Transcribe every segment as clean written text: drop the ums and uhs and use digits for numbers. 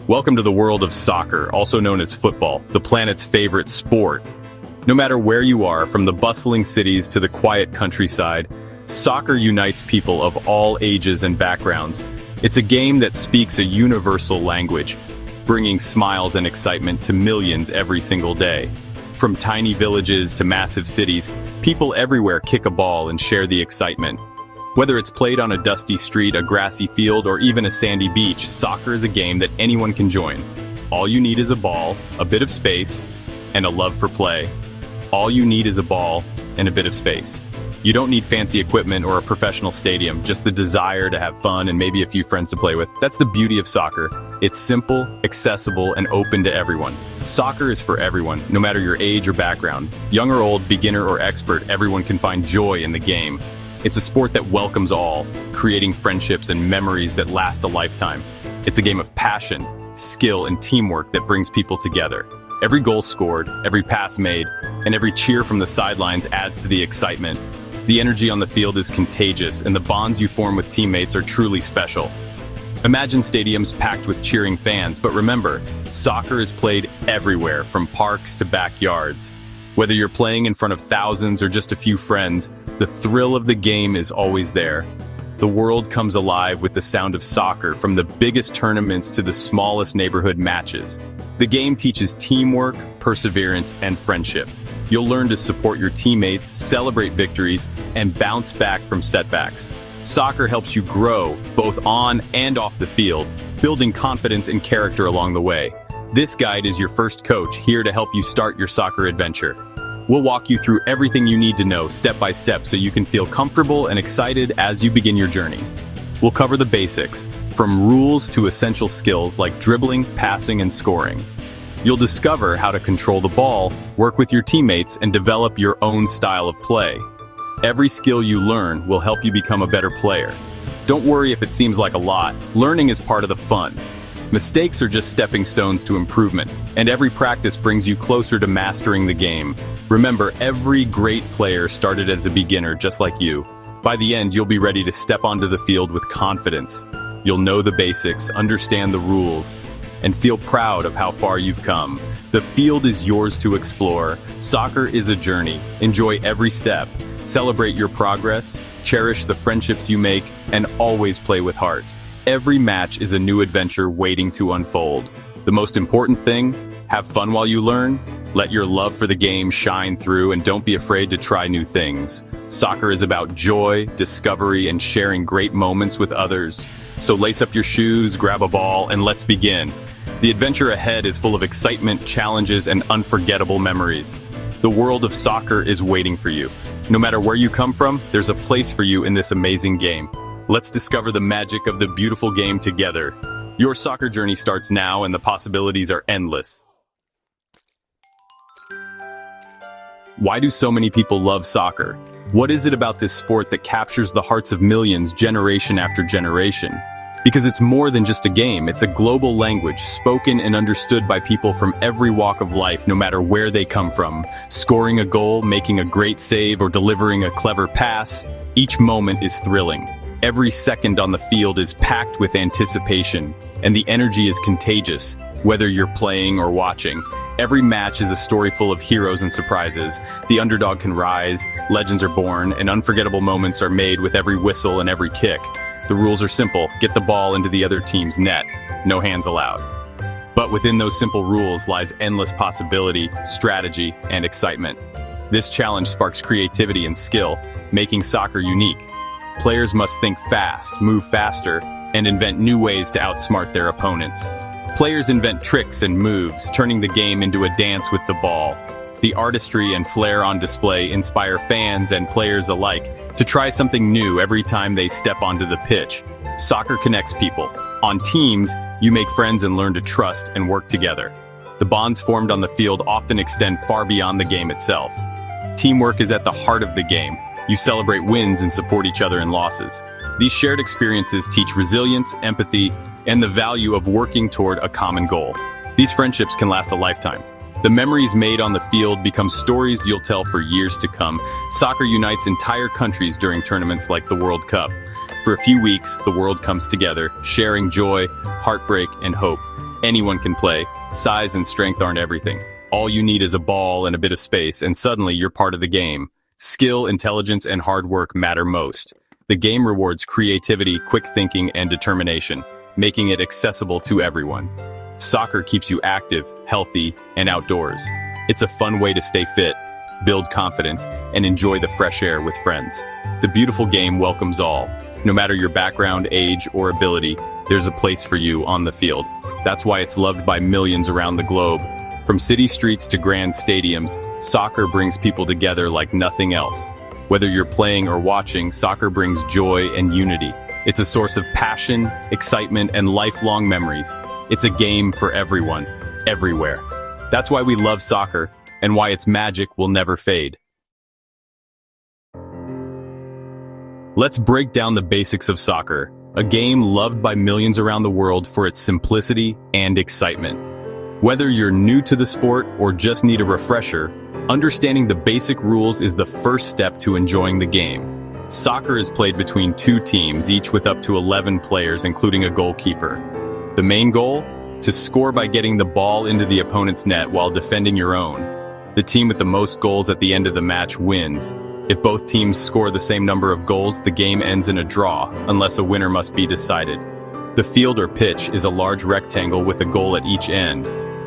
Welcome to the world of soccer, also known as football, the planet's favorite sport. No matter where you are, from the bustling cities to the quiet countryside, soccer unites people of all ages and backgrounds. It's a game that speaks a universal language, bringing smiles and excitement to millions every single day. From tiny villages to massive cities, people everywhere kick a ball and share the excitement. Whether it's played on a dusty street, a grassy field, or even a sandy beach, soccer is a game that anyone can join. All you need is a ball, a bit of space, and a love for play. All you need is a ball and a bit of space. You don't need fancy equipment or a professional stadium, just the desire to have fun and maybe a few friends to play with. That's the beauty of soccer. It's simple, accessible, and open to everyone. Soccer is for everyone, no matter your age or background. Young or old, beginner or expert, everyone can find joy in the game. It's a sport that welcomes all, creating friendships and memories that last a lifetime. It's a game of passion, skill, and teamwork that brings people together. Every goal scored, every pass made, and every cheer from the sidelines adds to the excitement. The energy on the field is contagious, and the bonds you form with teammates are truly special. Imagine stadiums packed with cheering fans, but remember, soccer is played everywhere, from parks to backyards. Whether you're playing in front of thousands or just a few friends, the thrill of the game is always there. The world comes alive with the sound of soccer, from the biggest tournaments to the smallest neighborhood matches. The game teaches teamwork, perseverance, and friendship. You'll learn to support your teammates, celebrate victories, and bounce back from setbacks. Soccer helps you grow, both on and off the field, building confidence and character along the way. This guide is your first coach, here to help you start your soccer adventure. We'll walk you through everything you need to know step by step so you can feel comfortable and excited as you begin your journey. We'll cover the basics, from rules to essential skills like dribbling, passing, and scoring. You'll discover how to control the ball, work with your teammates, and develop your own style of play. Every skill you learn will help you become a better player. Don't worry if it seems like a lot. Learning is part of the fun. Mistakes are just stepping stones to improvement, and every practice brings you closer to mastering the game. Remember, every great player started as a beginner just like you. By the end, you'll be ready to step onto the field with confidence. You'll know the basics, understand the rules, and feel proud of how far you've come. The field is yours to explore. Soccer is a journey. Enjoy every step. Celebrate your progress, cherish the friendships you make, and always play with heart. Every match is a new adventure waiting to unfold. The most important thing, have fun while you learn. Let your love for the game shine through, and don't be afraid to try new things. Soccer is about joy, discovery, and sharing great moments with others. So lace up your shoes, grab a ball, and let's begin. The adventure ahead is full of excitement, challenges, and unforgettable memories. The world of soccer is waiting for you. No matter where you come from, there's a place for you in this amazing game. Let's discover the magic of the beautiful game together. Your soccer journey starts now, and the possibilities are endless. Why do so many people love soccer? What is it about this sport that captures the hearts of millions generation after generation? Because it's more than just a game, it's a global language spoken and understood by people from every walk of life, no matter where they come from. Scoring a goal, making a great save, or delivering a clever pass, each moment is thrilling. Every second on the field is packed with anticipation, and the energy is contagious, whether you're playing or watching. Every match is a story full of heroes and surprises. The underdog can rise, legends are born, and unforgettable moments are made with every whistle and every kick. The rules are simple: get the ball into the other team's net. No hands allowed. But within those simple rules lies endless possibility, strategy, and excitement. This challenge sparks creativity and skill, making soccer unique. Players must think fast, move faster, and invent new ways to outsmart their opponents. Players invent tricks and moves, turning the game into a dance with the ball. The artistry and flair on display inspire fans and players alike to try something new every time they step onto the pitch. Soccer connects people. On teams, you make friends and learn to trust and work together. The bonds formed on the field often extend far beyond the game itself. Teamwork is at the heart of the game. You celebrate wins and support each other in losses. These shared experiences teach resilience, empathy, and the value of working toward a common goal. These friendships can last a lifetime. The memories made on the field become stories you'll tell for years to come. Soccer unites entire countries during tournaments like the World Cup. For a few weeks, the world comes together, sharing joy, heartbreak, and hope. Anyone can play. Size and strength aren't everything. All you need is a ball and a bit of space, and suddenly you're part of the game. Skill, intelligence, and hard work matter most. The game rewards creativity, quick thinking, and determination, making it accessible to everyone. Soccer keeps you active, healthy, and outdoors. It's a fun way to stay fit, build confidence, and enjoy the fresh air with friends. The beautiful game welcomes all. No matter your background, age, or ability, there's a place for you on the field. That's why it's loved by millions around the globe. From city streets to grand stadiums, soccer brings people together like nothing else. Whether you're playing or watching, soccer brings joy and unity. It's a source of passion, excitement, and lifelong memories. It's a game for everyone, everywhere. That's why we love soccer, and why its magic will never fade. Let's break down the basics of soccer, a game loved by millions around the world for its simplicity and excitement. Whether you're new to the sport or just need a refresher, understanding the basic rules is the first step to enjoying the game. Soccer is played between two teams, each with up to 11 players, including a goalkeeper. The main goal? To score by getting the ball into the opponent's net while defending your own. The team with the most goals at the end of the match wins. If both teams score the same number of goals, the game ends in a draw, unless a winner must be decided. The field or pitch is a large rectangle with a goal at each end.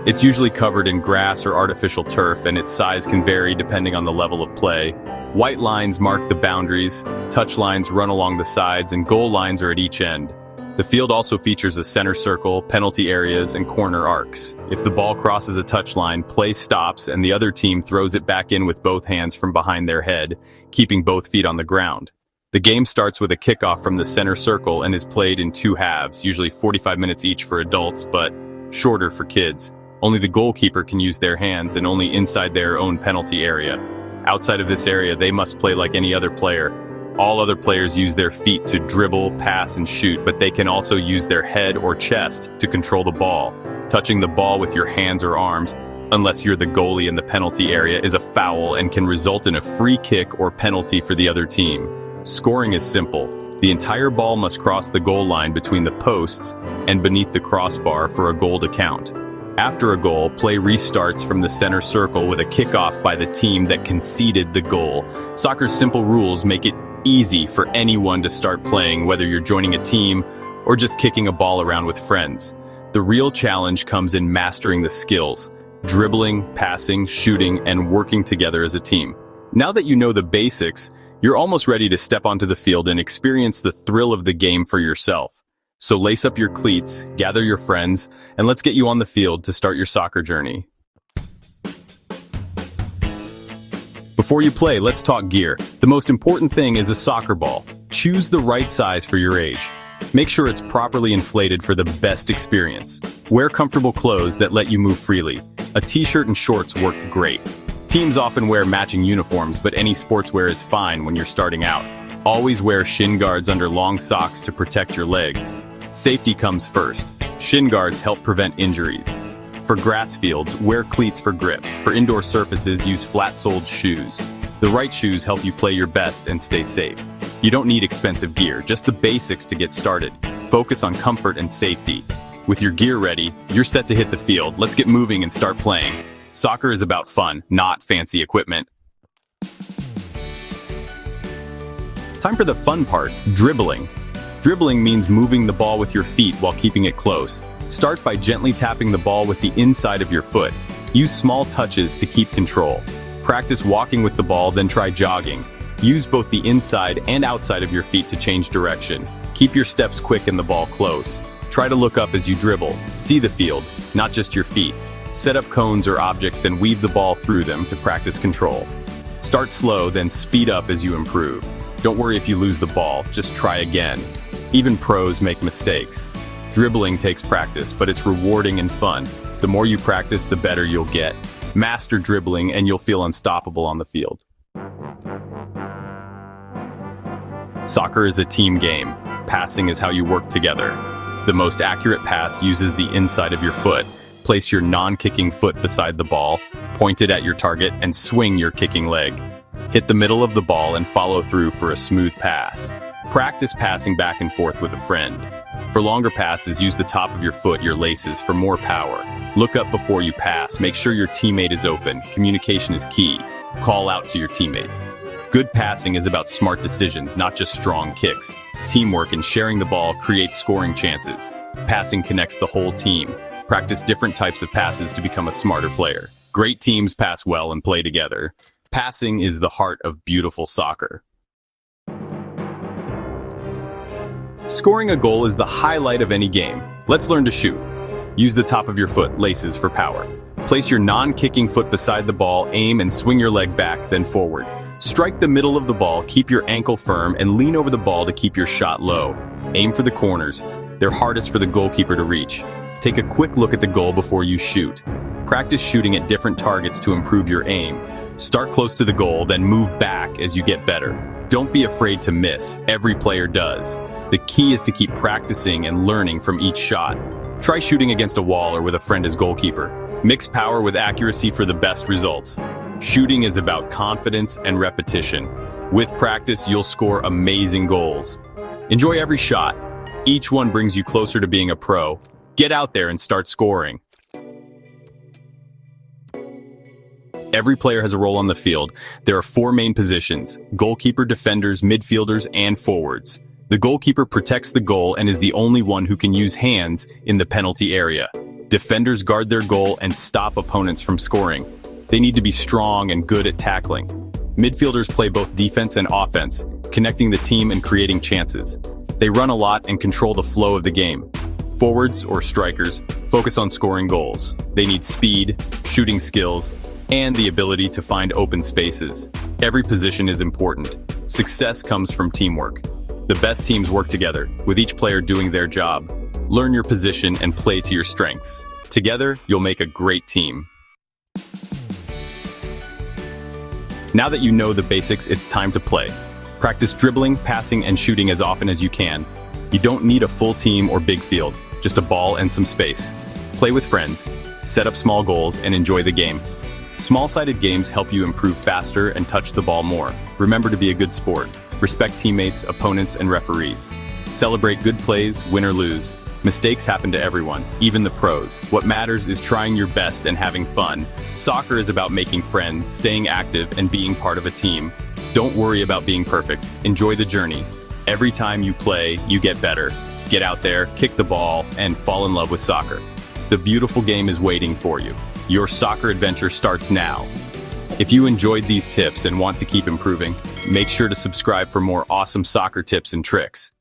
It's usually covered in grass or artificial turf, and its size can vary depending on the level of play. White lines mark the boundaries, touch lines run along the sides, and goal lines are at each end. The field also features a center circle, penalty areas, and corner arcs. If the ball crosses a touchline, play stops and the other team throws it back in with both hands from behind their head, keeping both feet on the ground. The game starts with a kickoff from the center circle and is played in two halves, usually 45 minutes each for adults, but shorter for kids. Only the goalkeeper can use their hands, and only inside their own penalty area. Outside of this area, they must play like any other player. All other players use their feet to dribble, pass, and shoot, but they can also use their head or chest to control the ball. Touching the ball with your hands or arms, unless you're the goalie in the penalty area, is a foul and can result in a free kick or penalty for the other team. Scoring is simple. The entire ball must cross the goal line between the posts and beneath the crossbar for a goal to count. After a goal, play restarts from the center circle with a kickoff by the team that conceded the goal. Soccer's simple rules make it easy for anyone to start playing, whether you're joining a team or just kicking a ball around with friends. The real challenge comes in mastering the skills: dribbling, passing, shooting, and working together as a team. Now that you know the basics, you're almost ready to step onto the field and experience the thrill of the game for yourself. So lace up your cleats, gather your friends, and let's get you on the field to start your soccer journey. Before you play, let's talk gear. The most important thing is a soccer ball. Choose the right size for your age. Make sure it's properly inflated for the best experience. Wear comfortable clothes that let you move freely. A t-shirt and shorts work great. Teams often wear matching uniforms, but any sportswear is fine when you're starting out. Always wear shin guards under long socks to protect your legs. Safety comes first. Shin guards help prevent injuries. For grass fields, wear cleats for grip. For indoor surfaces, use flat-soled shoes. The right shoes help you play your best and stay safe. You don't need expensive gear, just the basics to get started. Focus on comfort and safety. With your gear ready, you're set to hit the field. Let's get moving and start playing. Soccer is about fun, not fancy equipment. Time for the fun part, dribbling. Dribbling means moving the ball with your feet while keeping it close. Start by gently tapping the ball with the inside of your foot. Use small touches to keep control. Practice walking with the ball, then try jogging. Use both the inside and outside of your feet to change direction. Keep your steps quick and the ball close. Try to look up as you dribble. See the field, not just your feet. Set up cones or objects and weave the ball through them to practice control. Start slow, then speed up as you improve. Don't worry if you lose the ball, just try again. Even pros make mistakes. Dribbling takes practice, but it's rewarding and fun. The more you practice, the better you'll get. Master dribbling and you'll feel unstoppable on the field. Soccer is a team game. Passing is how you work together. The most accurate pass uses the inside of your foot. Place your non-kicking foot beside the ball, point it at your target, and swing your kicking leg. Hit the middle of the ball and follow through for a smooth pass. Practice passing back and forth with a friend. For longer passes, use the top of your foot, your laces, for more power. Look up before you pass. Make sure your teammate is open. Communication is key. Call out to your teammates. Good passing is about smart decisions, not just strong kicks. Teamwork and sharing the ball creates scoring chances. Passing connects the whole team. Practice different types of passes to become a smarter player. Great teams pass well and play together. Passing is the heart of beautiful soccer. Scoring a goal is the highlight of any game. Let's learn to shoot. Use the top of your foot, laces, for power. Place your non-kicking foot beside the ball, aim and swing your leg back, then forward. Strike the middle of the ball, keep your ankle firm, and lean over the ball to keep your shot low. Aim for the corners. They're hardest for the goalkeeper to reach. Take a quick look at the goal before you shoot. Practice shooting at different targets to improve your aim. Start close to the goal, then move back as you get better. Don't be afraid to miss. Every player does. The key is to keep practicing and learning from each shot. Try shooting against a wall or with a friend as goalkeeper. Mix power with accuracy for the best results. Shooting is about confidence and repetition. With practice, you'll score amazing goals. Enjoy every shot. Each one brings you closer to being a pro. Get out there and start scoring. Every player has a role on the field. There are 4 main positions: goalkeeper, defenders, midfielders, and forwards. The goalkeeper protects the goal and is the only one who can use hands in the penalty area. Defenders guard their goal and stop opponents from scoring. They need to be strong and good at tackling. Midfielders play both defense and offense, connecting the team and creating chances. They run a lot and control the flow of the game. Forwards, or strikers, focus on scoring goals. They need speed, shooting skills, and the ability to find open spaces. Every position is important. Success comes from teamwork. The best teams work together, with each player doing their job. Learn your position and play to your strengths. Together, you'll make a great team. Now that you know the basics, it's time to play. Practice dribbling, passing, and shooting as often as you can. You don't need a full team or big field, just a ball and some space. Play with friends, set up small goals, and enjoy the game. Small-sided games help you improve faster and touch the ball more. Remember to be a good sport. Respect teammates, opponents, and referees. Celebrate good plays, win or lose. Mistakes happen to everyone, even the pros. What matters is trying your best and having fun. Soccer is about making friends, staying active, and being part of a team. Don't worry about being perfect. Enjoy the journey. Every time you play, you get better. Get out there, kick the ball, and fall in love with soccer. The beautiful game is waiting for you. Your soccer adventure starts now. If you enjoyed these tips and want to keep improving, make sure to subscribe for more awesome soccer tips and tricks.